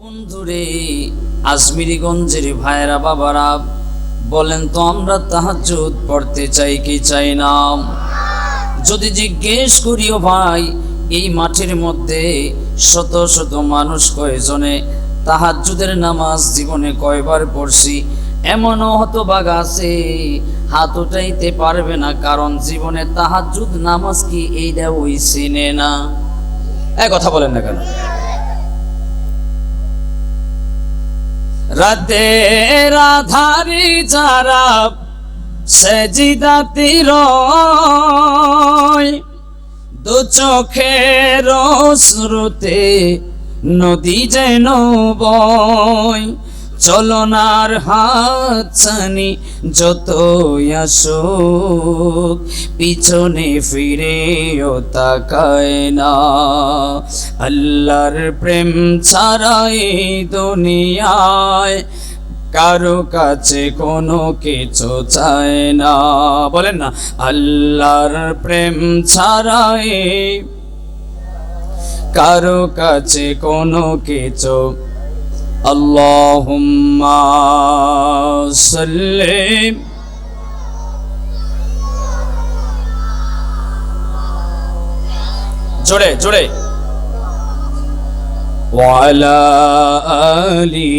বন্ধুরে, আজমিরিগঞ্জের ভাইরা বাবারা বলেন তো, আমরা তাহাজ্জুদ পড়তে চাই কি চাই না? যদি জিজ্ঞেস করিও ভাই, এই মাঠের মধ্যে শত শত মানুষ কয়জনে তাহাজ্জুদের নামাজ জীবনে কয়বার পড়ছি, এমনও হতভাগ আছে হাত উঠাইতে পারবে না, কারণ জীবনে তাহাজ্জুদ নামাজ কি এইটা ওই চিনে না। কথা বলেন না কেন? রাতের আধারে যারা সেজদাতে রয়, দু চোখের অশ্রুতে নদী যেন বয়, চলনার হাত ছানি যতই আসুক পিছনে ফিরেও তাকায় না। আল্লাহর প্রেম ছাড়া এই দুনিয়ায় কারো কাছে কোনো কিছু চায় না। বলেন না, আল্লাহর প্রেম ছাড়া কারো কাছে কোনো কিছু। আল্লাহুম্মা সাল্লি জোরে জোরে ওয়ালা আলি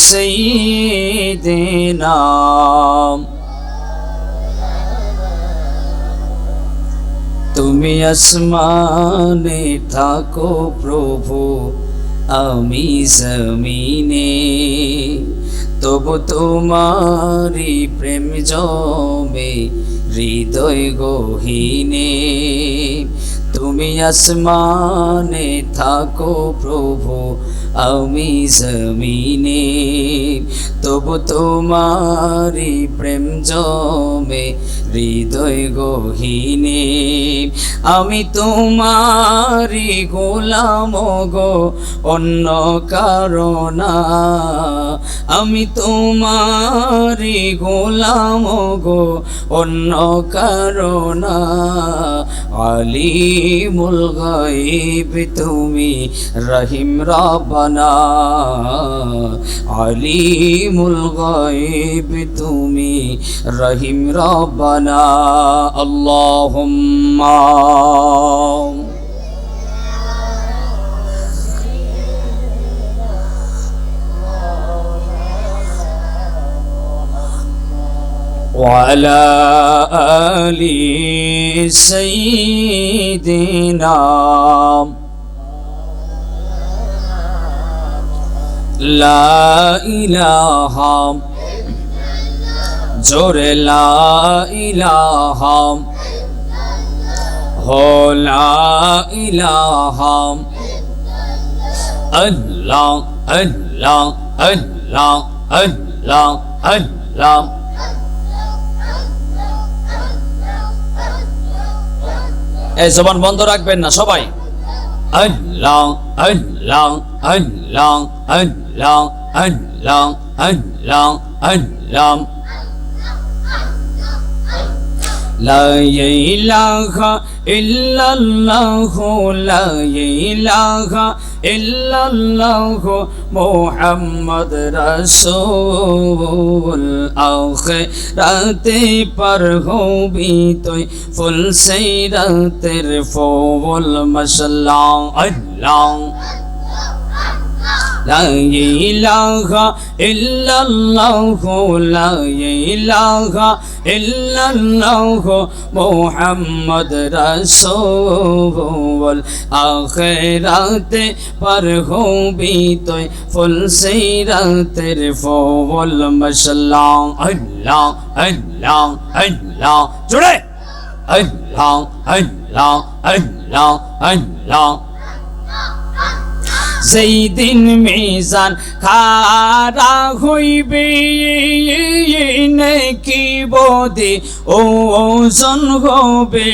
সাইয়্যিদিনা। তুমি আসমানে থাকো প্রভু, আমি জমিনে, তবু তোমারি প্রেম জমে হৃদয় গহীনে। তুমি আসমানে থাকো প্রভু, আমি জমিনে, তবু তোমারি প্রেম জমে হৃদয় গহীনে। আমি তোমারি গোলাম গো, অন্য কারণ না। আমি তোমারি গোলাম গো, অন্য কারণ না। আলিমুল গায়ব তুমি রহিম রব্বানা, আলিমুল গায়ব তুমি রহিম রব্বানা। আল্লাহুম্মা وعلى آل سيدنا لا إله جور لا إله هو لا إله الله الله الله الله الله। এই জবান বন্ধ রাখবেন না সবাই। আল্লাহ আল্লাহ আল্লাহ আল্লাহ আল্লাহ আল্লাহ আল্লাহ। লা ইলাহা ইল্লাল্লাহ লা ইলাহা ইল্লাল্লাহ মুহাম্মদ রাসূল। আখিরাতে পার হবি তুই ফুল সিরাতের ফুল মাশাআল্লাহ। আল্লাহ লা ইলাহা ইল্লাল্লাহ লা ইলাহা ইল্লাল্লাহ মুহাম্মদ রাসূল। আখিরাতে পার হবি তুই ফুল সিরাতের ফুল মাশাআল্লাহ। আল্লাহ আল্লাহ আল্লাহ জোরে আল্লাহ আল্লাহ আল্লাহ আল্লাহ। যেই দিন মিজান খাড়া হইবে নেকি বদি ওজন হবে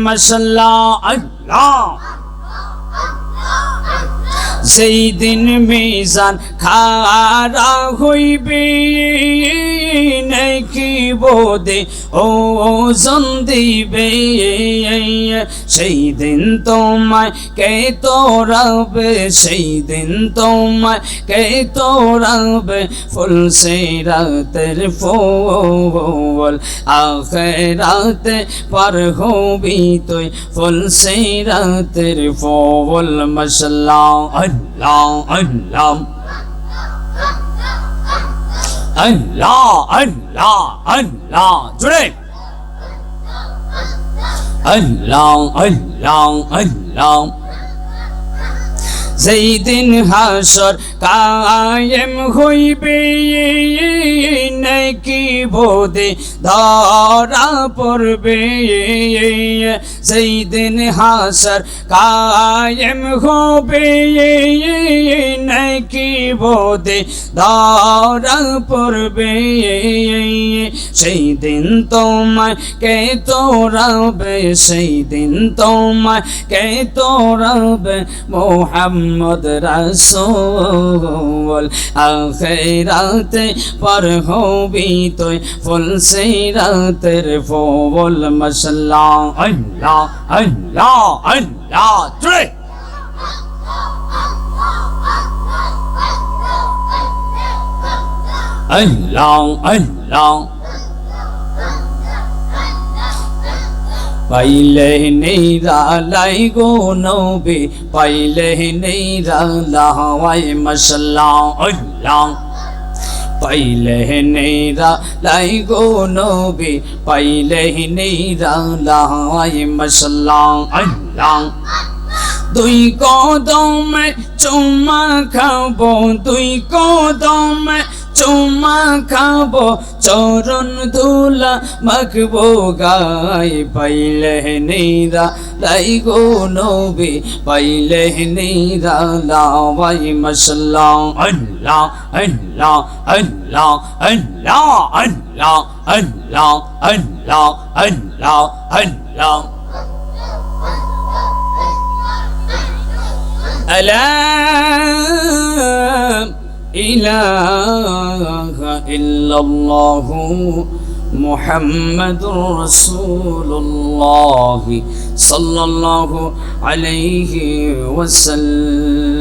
মাশাআল্লাহ। আল্লাহ সেই দিন মিজান খাড়া হইবে নেকি বোধে ওজন দিবে সেই দিন তোমায় কে তোরাবে সেই দিন তোমায় কে তোরাবে ফুল সিরাতের ফুল আখিরাতে পার হবি তুই ফুল সিরাতের ফুল মাশাআল্লাহ আল্লাহ আল্লাহ আল্লাহ আল্লাহ আল্লাহ জুড়ে আল্লাহ আল্লাহ আল্লাহ যেই দিন হাসর কায়েম হইবে নেকি বোধে ধরা পড়বে যেই দিন হাসর কায়েম হবে নেকি বোধে ধরা পড়বে সেই দিন তোমায় কে তোরাবে সেই দিন তোমায় কে তোরাবে মোহাম্মদ রাসূল আখিরাতে পার হবি তুই ফুল সিরাতের ফুল মাশাআল্লাহ আল্লাহ আল্লাহ আল্লাহ জয় আল্লাহ আল্লাহ পাইলে নিরালাই গো নবী পাইলে নিরালাই মাশাআল্লাহ আল্লাহ পাইলে নিরালাই গো নবী পাইলে নিরালাই মাশাআল্লাহ আল্লাহ দুই কদমে চুমা খাবো দুই কদমে চুমা খাবো চরণ ধুলা মাখবো গায় পাইলে নিরালাই গো নবী পাইলে নিরালাই মাশাআল্লাহ আল্লাহ আল্লাহ আল্লাহ আল্লাহ আল্লাহ আল্লাহ আল্লাহ আল্লাহ আল্লাহ لا إله إلا الله محمد رسول الله صلى الله عليه وسلم